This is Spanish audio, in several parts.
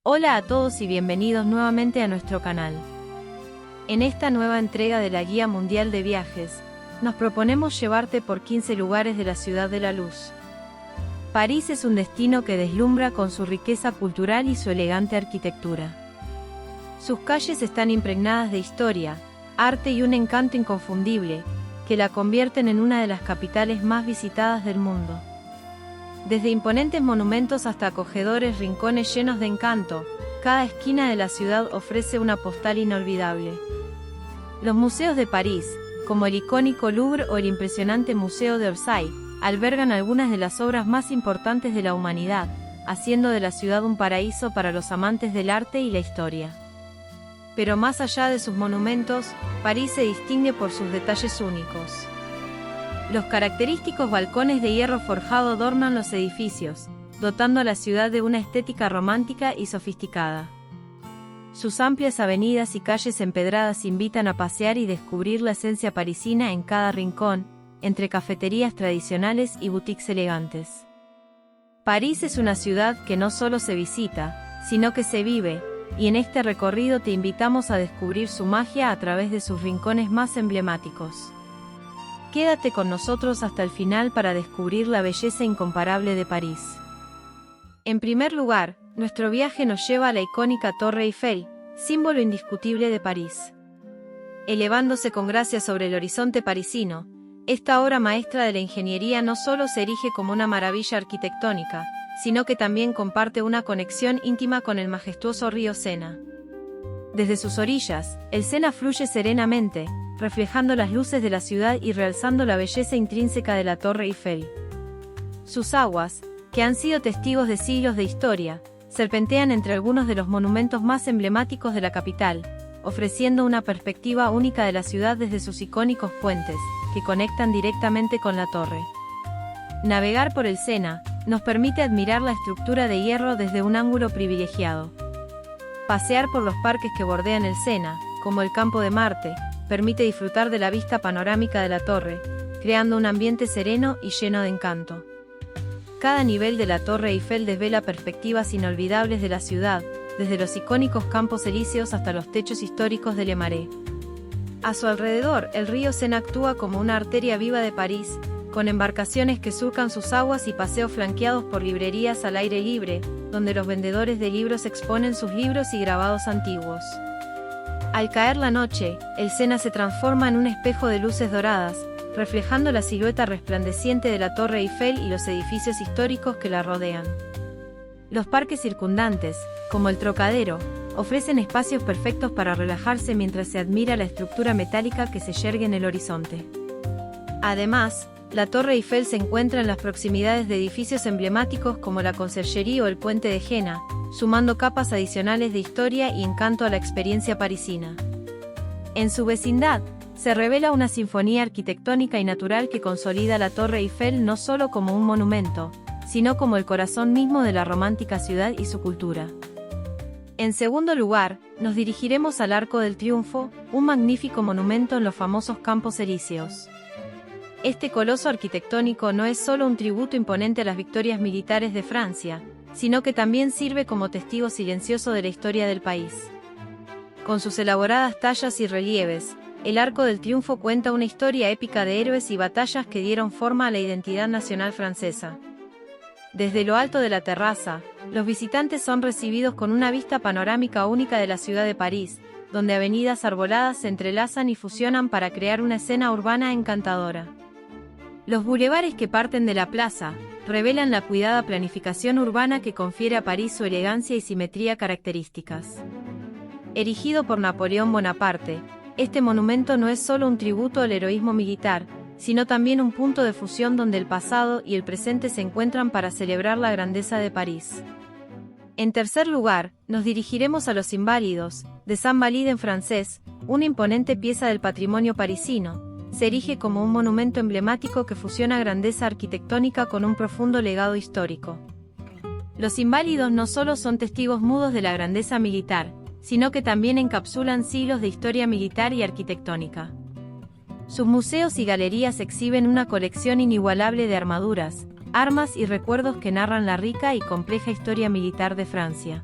Hola a todos y bienvenidos nuevamente a nuestro canal. En esta nueva entrega de la Guía Mundial de Viajes, nos proponemos llevarte por 15 lugares de la Ciudad de la Luz. París es un destino que deslumbra con su riqueza cultural y su elegante arquitectura. Sus calles están impregnadas de historia, arte y un encanto inconfundible, que la convierten en una de las capitales más visitadas del mundo. Desde imponentes monumentos hasta acogedores rincones llenos de encanto, cada esquina de la ciudad ofrece una postal inolvidable. Los museos de París, como el icónico Louvre o el impresionante Museo de Orsay, albergan algunas de las obras más importantes de la humanidad, haciendo de la ciudad un paraíso para los amantes del arte y la historia. Pero más allá de sus monumentos, París se distingue por sus detalles únicos. Los característicos balcones de hierro forjado adornan los edificios, dotando a la ciudad de una estética romántica y sofisticada. Sus amplias avenidas y calles empedradas invitan a pasear y descubrir la esencia parisina en cada rincón, entre cafeterías tradicionales y boutiques elegantes. París es una ciudad que no solo se visita, sino que se vive, y en este recorrido te invitamos a descubrir su magia a través de sus rincones más emblemáticos. Quédate con nosotros hasta el final para descubrir la belleza incomparable de París. En primer lugar, nuestro viaje nos lleva a la icónica Torre Eiffel, símbolo indiscutible de París. Elevándose con gracia sobre el horizonte parisino, esta obra maestra de la ingeniería no solo se erige como una maravilla arquitectónica, sino que también comparte una conexión íntima con el majestuoso río Sena. Desde sus orillas, el Sena fluye serenamente, reflejando las luces de la ciudad y realzando la belleza intrínseca de la Torre Eiffel. Sus aguas, que han sido testigos de siglos de historia, serpentean entre algunos de los monumentos más emblemáticos de la capital, ofreciendo una perspectiva única de la ciudad desde sus icónicos puentes, que conectan directamente con la torre. Navegar por el Sena nos permite admirar la estructura de hierro desde un ángulo privilegiado. Pasear por los parques que bordean el Sena, como el Campo de Marte, permite disfrutar de la vista panorámica de la torre, creando un ambiente sereno y lleno de encanto. Cada nivel de la Torre Eiffel desvela perspectivas inolvidables de la ciudad, desde los icónicos Campos Elíseos hasta los techos históricos de Le Marais. A su alrededor, el río Sena actúa como una arteria viva de París, con embarcaciones que surcan sus aguas y paseos flanqueados por librerías al aire libre, donde los vendedores de libros exponen sus libros y grabados antiguos. Al caer la noche, el Sena se transforma en un espejo de luces doradas, reflejando la silueta resplandeciente de la Torre Eiffel y los edificios históricos que la rodean. Los parques circundantes, como el Trocadero, ofrecen espacios perfectos para relajarse mientras se admira la estructura metálica que se yergue en el horizonte. Además, la Torre Eiffel se encuentra en las proximidades de edificios emblemáticos como la Conciergerie o el Puente de Jena, sumando capas adicionales de historia y encanto a la experiencia parisina. En su vecindad, se revela una sinfonía arquitectónica y natural que consolida la Torre Eiffel no solo como un monumento, sino como el corazón mismo de la romántica ciudad y su cultura. En segundo lugar, nos dirigiremos al Arco del Triunfo, un magnífico monumento en los famosos Campos Elíseos. Este coloso arquitectónico no es solo un tributo imponente a las victorias militares de Francia, sino que también sirve como testigo silencioso de la historia del país. Con sus elaboradas tallas y relieves, el Arco del Triunfo cuenta una historia épica de héroes y batallas que dieron forma a la identidad nacional francesa. Desde lo alto de la terraza, los visitantes son recibidos con una vista panorámica única de la ciudad de París, donde avenidas arboladas se entrelazan y fusionan para crear una escena urbana encantadora. Los bulevares que parten de la plaza revelan la cuidada planificación urbana que confiere a París su elegancia y simetría características. Erigido por Napoleón Bonaparte, este monumento no es solo un tributo al heroísmo militar, sino también un punto de fusión donde el pasado y el presente se encuentran para celebrar la grandeza de París. En tercer lugar, nos dirigiremos a Los Inválidos, de Saint-Valide en francés, una imponente pieza del patrimonio parisino. Se erige como un monumento emblemático que fusiona grandeza arquitectónica con un profundo legado histórico. Los Inválidos no solo son testigos mudos de la grandeza militar, sino que también encapsulan siglos de historia militar y arquitectónica. Sus museos y galerías exhiben una colección inigualable de armaduras, armas y recuerdos que narran la rica y compleja historia militar de Francia.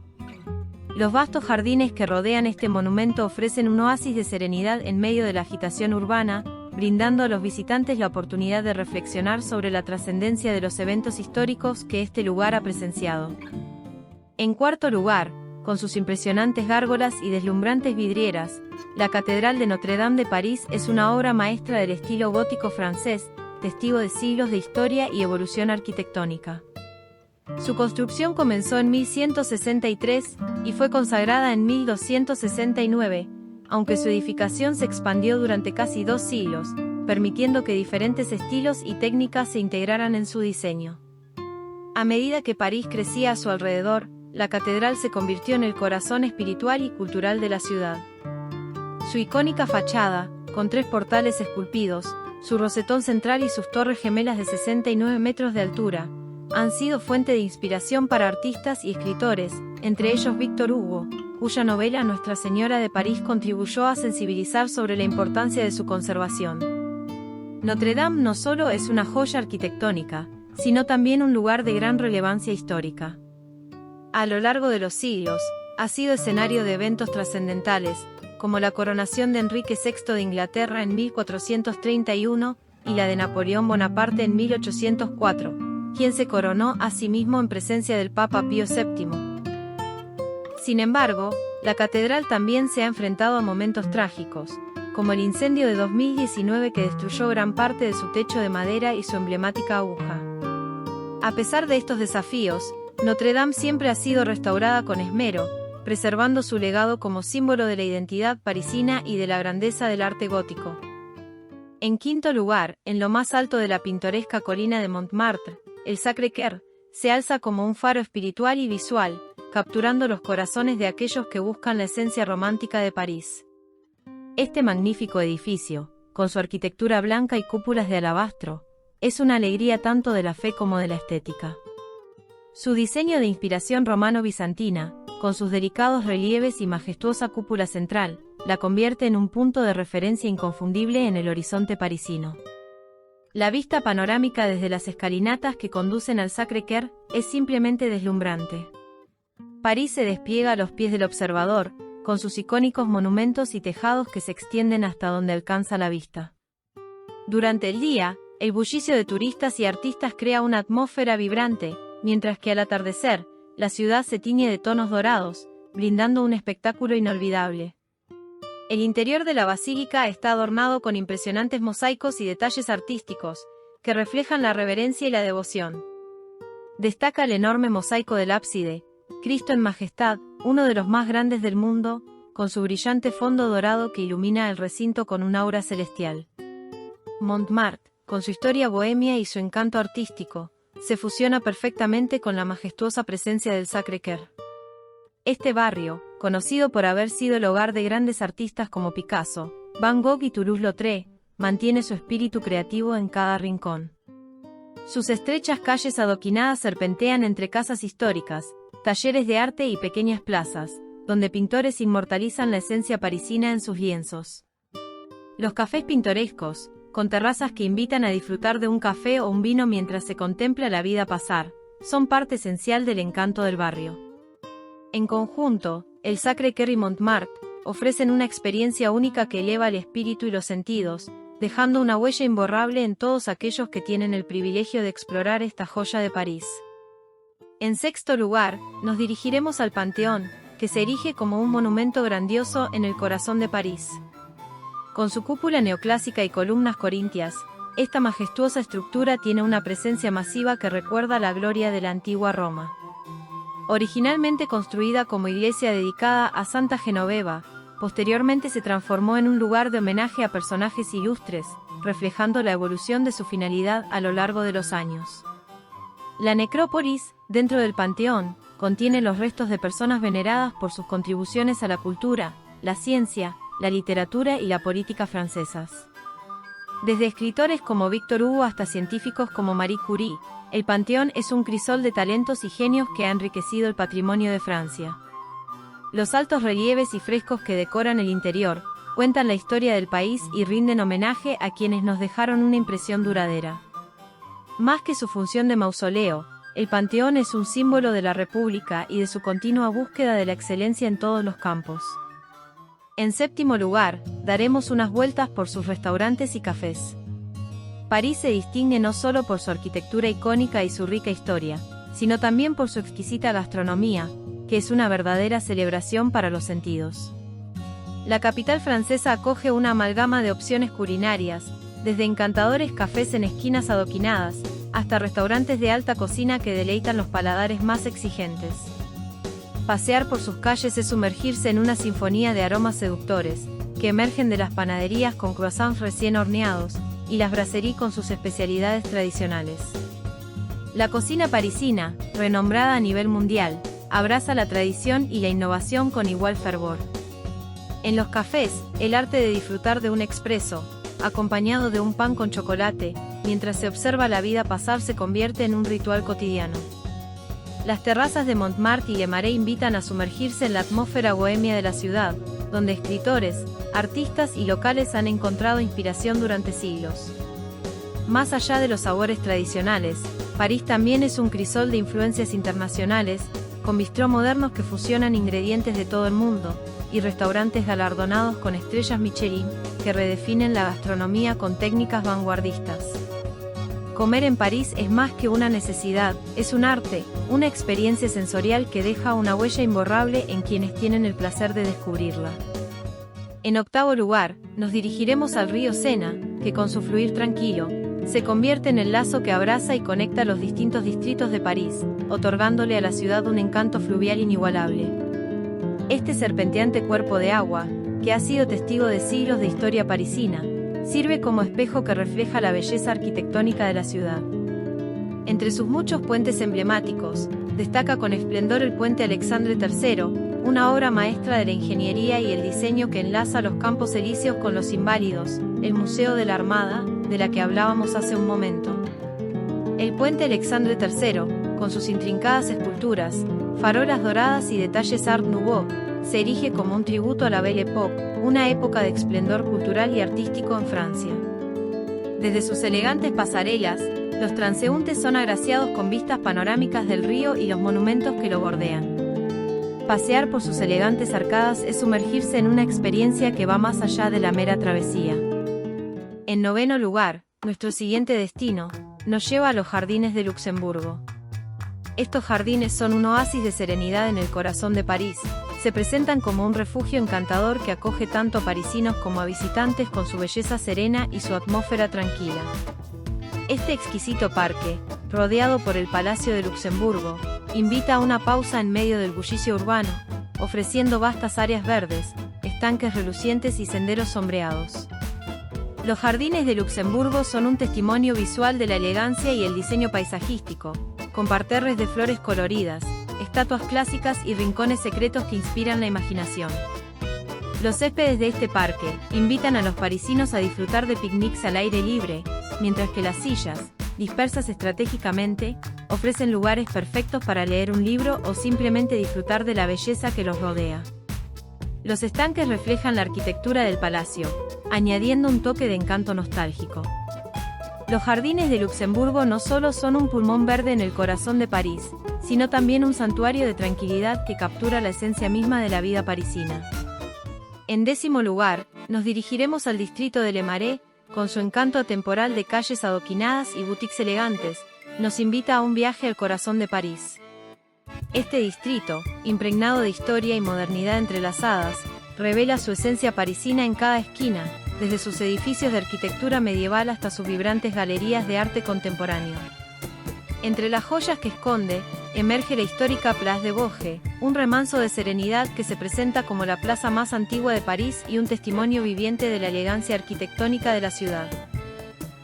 Los vastos jardines que rodean este monumento ofrecen un oasis de serenidad en medio de la agitación urbana, brindando a los visitantes la oportunidad de reflexionar sobre la trascendencia de los eventos históricos que este lugar ha presenciado. En cuarto lugar, con sus impresionantes gárgolas y deslumbrantes vidrieras, la Catedral de Notre Dame de París es una obra maestra del estilo gótico francés, testigo de siglos de historia y evolución arquitectónica. Su construcción comenzó en 1163 y fue consagrada en 1269, aunque su edificación se expandió durante casi 2 siglos, permitiendo que diferentes estilos y técnicas se integraran en su diseño. A medida que París crecía a su alrededor, la catedral se convirtió en el corazón espiritual y cultural de la ciudad. Su icónica fachada, con 3 portales esculpidos, su rosetón central y sus torres gemelas de 69 metros de altura, han sido fuente de inspiración para artistas y escritores, entre ellos Víctor Hugo, cuya novela Nuestra Señora de París contribuyó a sensibilizar sobre la importancia de su conservación. Notre Dame no solo es una joya arquitectónica, sino también un lugar de gran relevancia histórica. A lo largo de los siglos, ha sido escenario de eventos trascendentales, como la coronación de Enrique VI de Inglaterra en 1431 y la de Napoleón Bonaparte en 1804, quien se coronó a sí mismo en presencia del Papa Pío VII. Sin embargo, la catedral también se ha enfrentado a momentos trágicos, como el incendio de 2019 que destruyó gran parte de su techo de madera y su emblemática aguja. A pesar de estos desafíos, Notre Dame siempre ha sido restaurada con esmero, preservando su legado como símbolo de la identidad parisina y de la grandeza del arte gótico. En quinto lugar, en lo más alto de la pintoresca colina de Montmartre, el Sacré-Cœur se alza como un faro espiritual y visual, capturando los corazones de aquellos que buscan la esencia romántica de París. Este magnífico edificio, con su arquitectura blanca y cúpulas de alabastro, es una alegría tanto de la fe como de la estética. Su diseño de inspiración romano-bizantina, con sus delicados relieves y majestuosa cúpula central, la convierte en un punto de referencia inconfundible en el horizonte parisino. La vista panorámica desde las escalinatas que conducen al Sacré-Cœur es simplemente deslumbrante. París se despliega a los pies del observador, con sus icónicos monumentos y tejados que se extienden hasta donde alcanza la vista. Durante el día, el bullicio de turistas y artistas crea una atmósfera vibrante, mientras que al atardecer, la ciudad se tiñe de tonos dorados, brindando un espectáculo inolvidable. El interior de la basílica está adornado con impresionantes mosaicos y detalles artísticos, que reflejan la reverencia y la devoción. Destaca el enorme mosaico del ábside, Cristo en Majestad, uno de los más grandes del mundo, con su brillante fondo dorado que ilumina el recinto con un aura celestial. Montmartre, con su historia bohemia y su encanto artístico, se fusiona perfectamente con la majestuosa presencia del Sacré-Cœur. Este barrio, conocido por haber sido el hogar de grandes artistas como Picasso, Van Gogh y Toulouse-Lautrec, mantiene su espíritu creativo en cada rincón. Sus estrechas calles adoquinadas serpentean entre casas históricas, talleres de arte y pequeñas plazas, donde pintores inmortalizan la esencia parisina en sus lienzos. Los cafés pintorescos, con terrazas que invitan a disfrutar de un café o un vino mientras se contempla la vida pasar, son parte esencial del encanto del barrio. En conjunto, el Sacré-Cœur y Montmartre ofrecen una experiencia única que eleva el espíritu y los sentidos, dejando una huella imborrable en todos aquellos que tienen el privilegio de explorar esta joya de París. En sexto lugar, nos dirigiremos al Panteón, que se erige como un monumento grandioso en el corazón de París. Con su cúpula neoclásica y columnas corintias, esta majestuosa estructura tiene una presencia masiva que recuerda la gloria de la antigua Roma. Originalmente construida como iglesia dedicada a Santa Genoveva, posteriormente se transformó en un lugar de homenaje a personajes ilustres, reflejando la evolución de su finalidad a lo largo de los años. La necrópolis, dentro del Panteón, contiene los restos de personas veneradas por sus contribuciones a la cultura, la ciencia, la literatura y la política francesas. Desde escritores como Víctor Hugo hasta científicos como Marie Curie, el Panteón es un crisol de talentos y genios que ha enriquecido el patrimonio de Francia. Los altos relieves y frescos que decoran el interior cuentan la historia del país y rinden homenaje a quienes nos dejaron una impresión duradera. Más que su función de mausoleo, el Panteón es un símbolo de la República y de su continua búsqueda de la excelencia en todos los campos. En séptimo lugar, daremos unas vueltas por sus restaurantes y cafés. París se distingue no solo por su arquitectura icónica y su rica historia, sino también por su exquisita gastronomía, que es una verdadera celebración para los sentidos. La capital francesa acoge una amalgama de opciones culinarias, desde encantadores cafés en esquinas adoquinadas, hasta restaurantes de alta cocina que deleitan los paladares más exigentes. Pasear por sus calles es sumergirse en una sinfonía de aromas seductores, que emergen de las panaderías con croissants recién horneados, y las brasseries con sus especialidades tradicionales. La cocina parisina, renombrada a nivel mundial, abraza la tradición y la innovación con igual fervor. En los cafés, el arte de disfrutar de un expreso, acompañado de un pan con chocolate, mientras se observa la vida pasar se convierte en un ritual cotidiano. Las terrazas de Montmartre y Le Marais invitan a sumergirse en la atmósfera bohemia de la ciudad, donde escritores, artistas y locales han encontrado inspiración durante siglos. Más allá de los sabores tradicionales, París también es un crisol de influencias internacionales, con bistró modernos que fusionan ingredientes de todo el mundo, y restaurantes galardonados con estrellas Michelin, que redefinen la gastronomía con técnicas vanguardistas. Comer en París es más que una necesidad, es un arte, una experiencia sensorial que deja una huella imborrable en quienes tienen el placer de descubrirla. En octavo lugar, nos dirigiremos al río Sena, que con su fluir tranquilo, se convierte en el lazo que abraza y conecta los distintos distritos de París, otorgándole a la ciudad un encanto fluvial inigualable. Este serpenteante cuerpo de agua, que ha sido testigo de siglos de historia parisina, sirve como espejo que refleja la belleza arquitectónica de la ciudad. Entre sus muchos puentes emblemáticos, destaca con esplendor el puente Alexandre III, una obra maestra de la ingeniería y el diseño que enlaza los Campos Elíseos con los Inválidos, el Museo de la Armada, de la que hablábamos hace un momento. El puente Alexandre III, con sus intrincadas esculturas, farolas doradas y detalles Art Nouveau, se erige como un tributo a la Belle Époque, una época de esplendor cultural y artístico en Francia. Desde sus elegantes pasarelas, los transeúntes son agraciados con vistas panorámicas del río y los monumentos que lo bordean. Pasear por sus elegantes arcadas es sumergirse en una experiencia que va más allá de la mera travesía. En noveno lugar, nuestro siguiente destino, nos lleva a los Jardines de Luxemburgo. Estos jardines son un oasis de serenidad en el corazón de París. Se presentan como un refugio encantador que acoge tanto a parisinos como a visitantes con su belleza serena y su atmósfera tranquila. Este exquisito parque, rodeado por el Palacio de Luxemburgo, invita a una pausa en medio del bullicio urbano, ofreciendo vastas áreas verdes, estanques relucientes y senderos sombreados. Los Jardines de Luxemburgo son un testimonio visual de la elegancia y el diseño paisajístico, con parterres de flores coloridas, estatuas clásicas y rincones secretos que inspiran la imaginación. Los céspedes de este parque invitan a los parisinos a disfrutar de picnics al aire libre, mientras que las sillas, dispersas estratégicamente, ofrecen lugares perfectos para leer un libro o simplemente disfrutar de la belleza que los rodea. Los estanques reflejan la arquitectura del palacio, añadiendo un toque de encanto nostálgico. Los Jardines de Luxemburgo no solo son un pulmón verde en el corazón de París, sino también un santuario de tranquilidad que captura la esencia misma de la vida parisina. En décimo lugar, nos dirigiremos al distrito de Le Marais, con su encanto atemporal de calles adoquinadas y boutiques elegantes, nos invita a un viaje al corazón de París. Este distrito, impregnado de historia y modernidad entrelazadas, revela su esencia parisina en cada esquina, desde sus edificios de arquitectura medieval hasta sus vibrantes galerías de arte contemporáneo. Entre las joyas que esconde, emerge la histórica Place de Vosges, un remanso de serenidad que se presenta como la plaza más antigua de París y un testimonio viviente de la elegancia arquitectónica de la ciudad.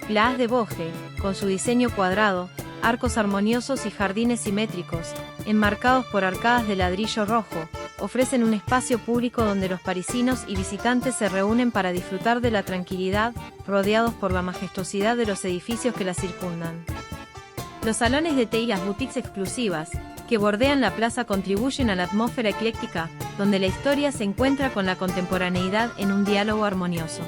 Place de Vosges, con su diseño cuadrado, arcos armoniosos y jardines simétricos, enmarcados por arcadas de ladrillo rojo, ofrecen un espacio público donde los parisinos y visitantes se reúnen para disfrutar de la tranquilidad, rodeados por la majestuosidad de los edificios que la circundan. Los salones de té y las boutiques exclusivas, que bordean la plaza contribuyen a la atmósfera ecléctica, donde la historia se encuentra con la contemporaneidad en un diálogo armonioso.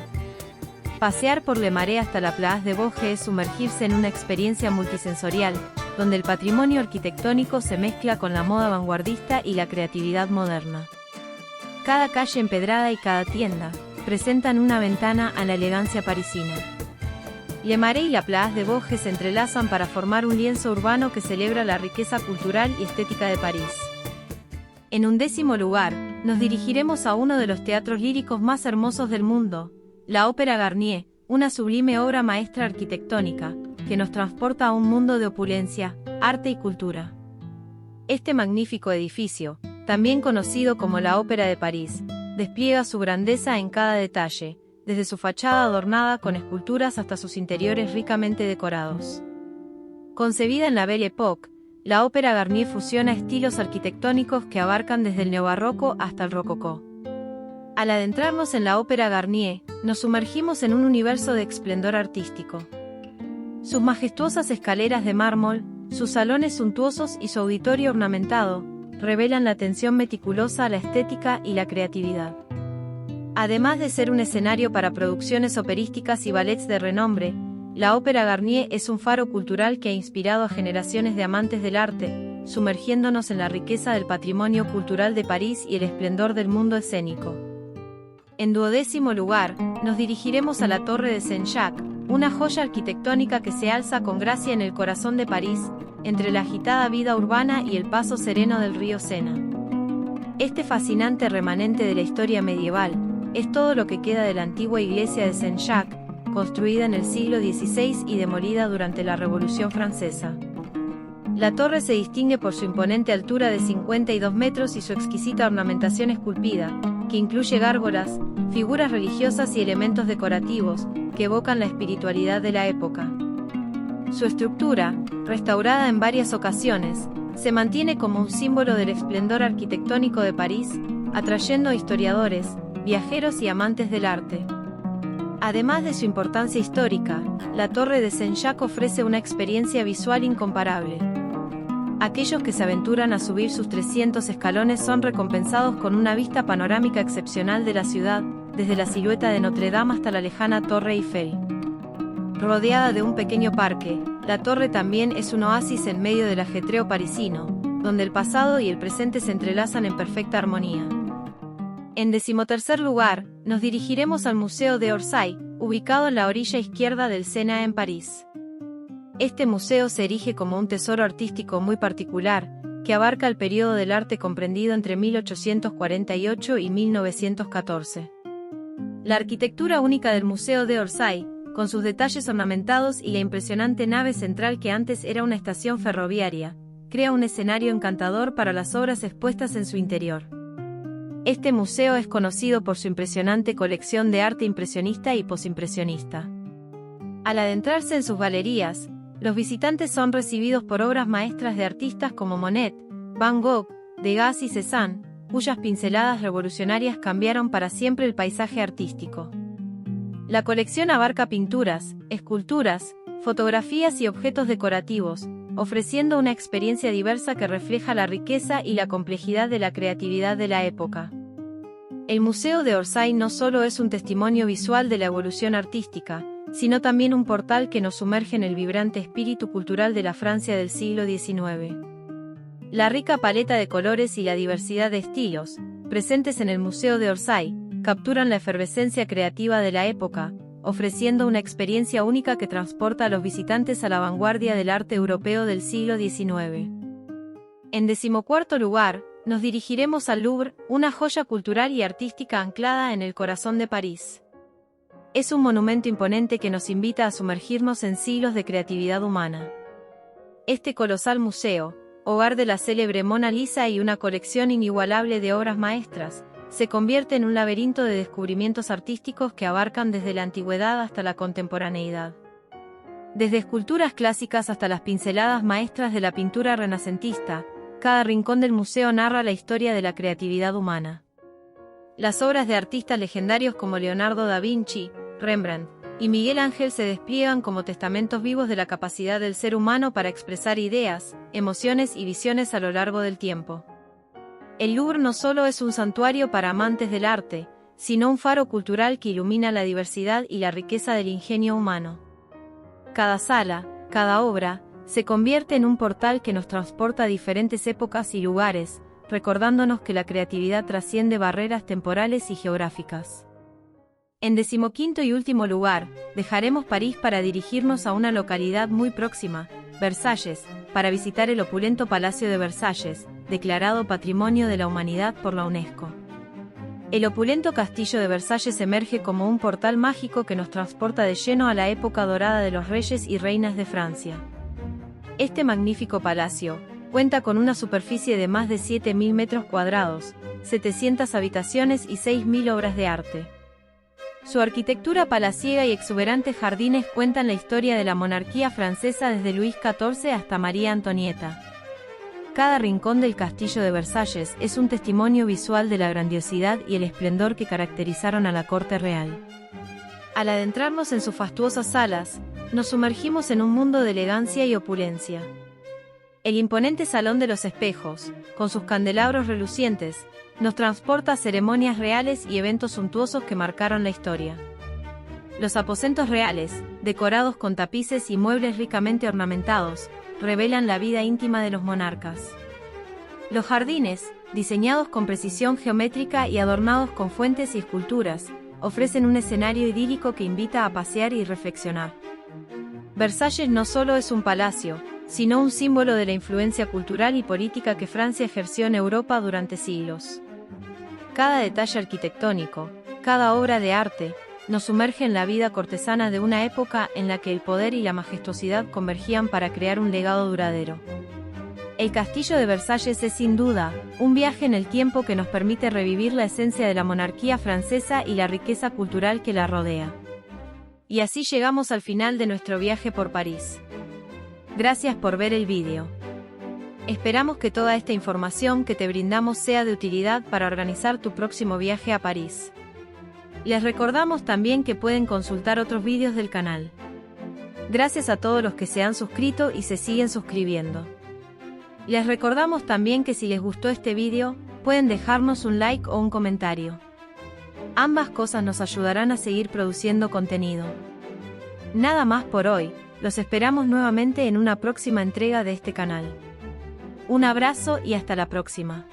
Pasear por Le Marais hasta la Place de Vosges es sumergirse en una experiencia multisensorial, donde el patrimonio arquitectónico se mezcla con la moda vanguardista y la creatividad moderna. Cada calle empedrada y cada tienda presentan una ventana a la elegancia parisina. Le Marais y la Place de Vosges se entrelazan para formar un lienzo urbano que celebra la riqueza cultural y estética de París. En 11º lugar, nos dirigiremos a uno de los teatros líricos más hermosos del mundo, la Ópera Garnier, una sublime obra maestra arquitectónica, que nos transporta a un mundo de opulencia, arte y cultura. Este magnífico edificio, también conocido como la Ópera de París, despliega su grandeza en cada detalle, desde su fachada adornada con esculturas hasta sus interiores ricamente decorados. Concebida en la Belle Époque, la Ópera Garnier fusiona estilos arquitectónicos que abarcan desde el neobarroco hasta el rococó. Al adentrarnos en la Ópera Garnier, nos sumergimos en un universo de esplendor artístico. Sus majestuosas escaleras de mármol, sus salones suntuosos y su auditorio ornamentado, revelan la atención meticulosa a la estética y la creatividad. Además de ser un escenario para producciones operísticas y ballets de renombre, la Ópera Garnier es un faro cultural que ha inspirado a generaciones de amantes del arte, sumergiéndonos en la riqueza del patrimonio cultural de París y el esplendor del mundo escénico. En 12º lugar, nos dirigiremos a la Torre de Saint-Jacques, una joya arquitectónica que se alza con gracia en el corazón de París, entre la agitada vida urbana y el paso sereno del río Sena. Este fascinante remanente de la historia medieval es todo lo que queda de la antigua iglesia de Saint-Jacques, construida en el siglo XVI y demolida durante la Revolución Francesa. La torre se distingue por su imponente altura de 52 metros y su exquisita ornamentación esculpida, que incluye gárgolas, figuras religiosas y elementos decorativos, que evocan la espiritualidad de la época. Su estructura, restaurada en varias ocasiones, se mantiene como un símbolo del esplendor arquitectónico de París, atrayendo a historiadores, viajeros y amantes del arte. Además de su importancia histórica, la Torre de Saint-Jacques ofrece una experiencia visual incomparable. Aquellos que se aventuran a subir sus 300 escalones son recompensados con una vista panorámica excepcional de la ciudad, desde la silueta de Notre Dame hasta la lejana Torre Eiffel. Rodeada de un pequeño parque, la torre también es un oasis en medio del ajetreo parisino, donde el pasado y el presente se entrelazan en perfecta armonía. En 13º lugar, nos dirigiremos al Museo d'Orsay, ubicado en la orilla izquierda del Sena en París. Este museo se erige como un tesoro artístico muy particular, que abarca el periodo del arte comprendido entre 1848 y 1914. La arquitectura única del Museo d'Orsay, con sus detalles ornamentados y la impresionante nave central que antes era una estación ferroviaria, crea un escenario encantador para las obras expuestas en su interior. Este museo es conocido por su impresionante colección de arte impresionista y posimpresionista. Al adentrarse en sus galerías, los visitantes son recibidos por obras maestras de artistas como Monet, Van Gogh, Degas y Cézanne, cuyas pinceladas revolucionarias cambiaron para siempre el paisaje artístico. La colección abarca pinturas, esculturas, fotografías y objetos decorativos, ofreciendo una experiencia diversa que refleja la riqueza y la complejidad de la creatividad de la época. El Museo d'Orsay no solo es un testimonio visual de la evolución artística, sino también un portal que nos sumerge en el vibrante espíritu cultural de la Francia del siglo XIX. La rica paleta de colores y la diversidad de estilos, presentes en el Museo d'Orsay, capturan la efervescencia creativa de la época, ofreciendo una experiencia única que transporta a los visitantes a la vanguardia del arte europeo del siglo XIX. En 14º lugar, nos dirigiremos al Louvre, una joya cultural y artística anclada en el corazón de París. Es un monumento imponente que nos invita a sumergirnos en siglos de creatividad humana. Este colosal museo, hogar de la célebre Mona Lisa y una colección inigualable de obras maestras, se convierte en un laberinto de descubrimientos artísticos que abarcan desde la antigüedad hasta la contemporaneidad. Desde esculturas clásicas hasta las pinceladas maestras de la pintura renacentista, cada rincón del museo narra la historia de la creatividad humana. Las obras de artistas legendarios como Leonardo da Vinci, Rembrandt y Miguel Ángel se despliegan como testamentos vivos de la capacidad del ser humano para expresar ideas, emociones y visiones a lo largo del tiempo. El Louvre no solo es un santuario para amantes del arte, sino un faro cultural que ilumina la diversidad y la riqueza del ingenio humano. Cada sala, cada obra, se convierte en un portal que nos transporta a diferentes épocas y lugares, recordándonos que la creatividad trasciende barreras temporales y geográficas. En 15º y último lugar, dejaremos París para dirigirnos a una localidad muy próxima, Versalles, para visitar el opulento Palacio de Versalles, declarado Patrimonio de la Humanidad por la UNESCO. El opulento castillo de Versalles emerge como un portal mágico que nos transporta de lleno a la época dorada de los reyes y reinas de Francia. Este magnífico palacio cuenta con una superficie de más de 7.000 metros cuadrados, 700 habitaciones y 6.000 obras de arte. Su arquitectura palaciega y exuberantes jardines cuentan la historia de la monarquía francesa desde Luis XIV hasta María Antonieta. Cada rincón del castillo de Versalles es un testimonio visual de la grandiosidad y el esplendor que caracterizaron a la corte real. Al adentrarnos en sus fastuosas salas, nos sumergimos en un mundo de elegancia y opulencia. El imponente Salón de los Espejos, con sus candelabros relucientes, nos transporta a ceremonias reales y eventos suntuosos que marcaron la historia. Los aposentos reales, decorados con tapices y muebles ricamente ornamentados, revelan la vida íntima de los monarcas. Los jardines, diseñados con precisión geométrica y adornados con fuentes y esculturas, ofrecen un escenario idílico que invita a pasear y reflexionar. Versalles no solo es un palacio, sino un símbolo de la influencia cultural y política que Francia ejerció en Europa durante siglos. Cada detalle arquitectónico, cada obra de arte, nos sumerge en la vida cortesana de una época en la que el poder y la majestuosidad convergían para crear un legado duradero. El castillo de Versalles es sin duda un viaje en el tiempo que nos permite revivir la esencia de la monarquía francesa y la riqueza cultural que la rodea. Y así llegamos al final de nuestro viaje por París. Gracias por ver el vídeo. Esperamos que toda esta información que te brindamos sea de utilidad para organizar tu próximo viaje a París. Les recordamos también que pueden consultar otros vídeos del canal. Gracias a todos los que se han suscrito y se siguen suscribiendo. Les recordamos también que si les gustó este vídeo, pueden dejarnos un like o un comentario. Ambas cosas nos ayudarán a seguir produciendo contenido. Nada más por hoy, los esperamos nuevamente en una próxima entrega de este canal. Un abrazo y hasta la próxima.